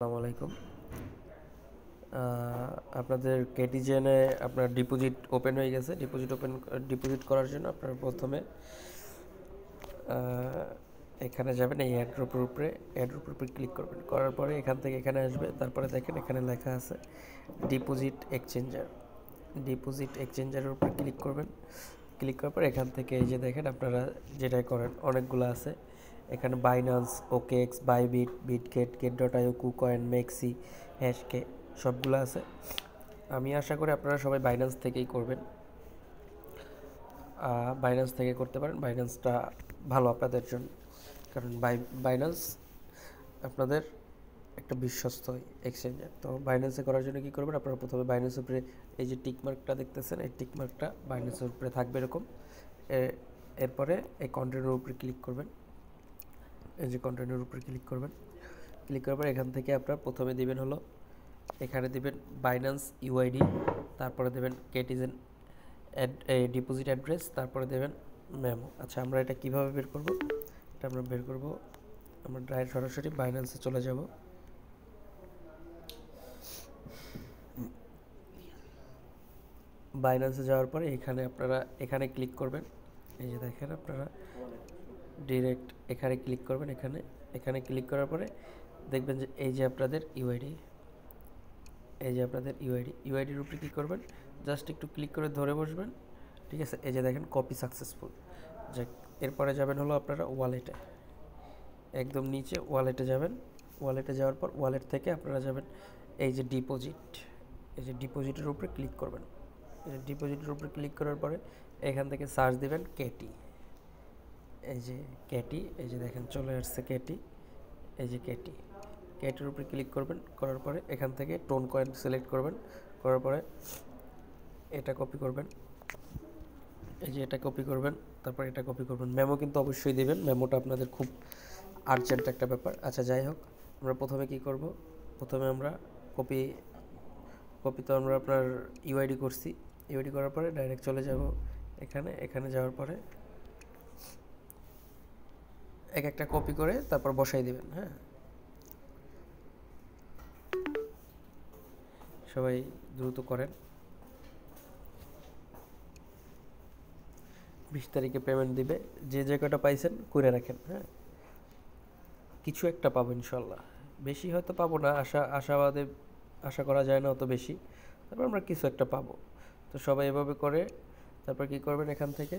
আসসালামু আলাইকুম। আপনাদের কেটিজেনে আপনার ডিপোজিট ওপেন হয়ে গেছে। ডিপোজিট করার জন্য আপনারা প্রথমে এখানে যাবেন, এই অ্যাড্রপের উপরে ক্লিক করবেন। করার পরে এখান থেকে এখানে আসবে। তারপরে দেখেন এখানে লেখা আছে ডিপোজিট এক্সচেঞ্জারের উপর ক্লিক করবেন। ক্লিক করার পর এখান থেকে এই যে দেখেন আপনারা যেটাই করেন অনেকগুলো আছে। এখানে Binance, OKX, Bybit, Bitget, Gate io, KuCoin, MEXC, হ্যাশকে সবগুলো আছে। আমি আশা করি আপনারা সবাই বাইন্যান্স থেকেই করবেন। বাইন্যান্স থেকে করতে পারেন। বাইন্যান্সটা ভালো আপনাদের জন্য, কারণ বাইন্যান্স আপনাদের একটা বিশ্বস্ত এক্সচেঞ্জার। তো বাইন্যান্সে করার জন্য কী করবেন, আপনারা প্রথমে বাইন্যান্সের উপরে এই যে টিকমার্কটা দেখতেছেন, এই টিকমার্কটা বাইন্যান্সের উপরে থাকবে এরকম। এরপরে এই কন্টিনিউর উপরে ক্লিক করবেন। এই যে কন্টিনিউর উপরে ক্লিক করবেন। ক্লিক করার পর এখান থেকে আপনারা প্রথমে দিবেন হলো, এখানে দিবেন বাইন্যান্স ইউআইডি, তারপরে দেবেন কেটিজেন ডিপোজিট অ্যাড্রেস, তারপরে দেবেন মেমো। আচ্ছা, আমরা এটা কিভাবে বের করব? এটা আমরা বের করব, আমরা ডাইরেক্ট সরাসরি বাইন্যান্সে চলে যাব। বাইন্যান্সে যাওয়ার পরে এখানে ক্লিক করবেন। এই যে দেখেন আপনারা ডিরেক্ট এখানে ক্লিক করবেন। এখানে ক্লিক করার পরে দেখবেন যে এই যে আপনাদের ইউআইডির উপরে কী করবেন, জাস্ট একটু ক্লিক করে ধরে বসবেন। ঠিক আছে, এই যে দেখেন কপি সাকসেসফুল। যে এরপরে যাবেন হলো আপনারা ওয়ালেটে, একদম নিচে ওয়ালেটে যাবেন। ওয়ালেটে যাওয়ার পর ওয়ালেট থেকে আপনারা যাবেন এই যে ডিপোজিটের উপরে ক্লিক করবেন। এই যে ডিপোজিটের উপরে ক্লিক করার পরে এখান থেকে সার্চ দিবেন কেটি। এই যে দেখেন চলে আসছে কেটি। এই যে কেটির উপরে ক্লিক করবেন। করার পরে এখান থেকে টোন কয়েন সিলেক্ট করবেন। করার পরে এটা কপি করবেন। এই যে এটা কপি করবেন, তারপর এটা কপি করবেন। মেমো কিন্তু অবশ্যই দেবেন, মেমোটা আপনাদের খুব আর্জেন্ট একটা ব্যাপার। আচ্ছা, যাই হোক, আমরা প্রথমে কি করব, প্রথমে আমরা কপি তো আমরা আপনার ইউআইডি করছি। ইউআইডি করার পরে ডাইরেক্ট চলে যাব এখানে যাওয়ার পরে এক একটা কপি করে তারপর বসাই দেবেন। হ্যাঁ, সবাই দ্রুত করেন। 20 তারিখে পেমেন্ট দিবে। যে জায়গাটা পাইছেন করে রাখেন। হ্যাঁ, কিছু একটা পাবো ইনশাল্লাহ। বেশি হয়তো পাবো না, আশা করা যায় না অত বেশি, তারপর আমরা কিছু একটা পাবো। তো সবাই এভাবে করে তারপর কি করবেন, এখান থেকে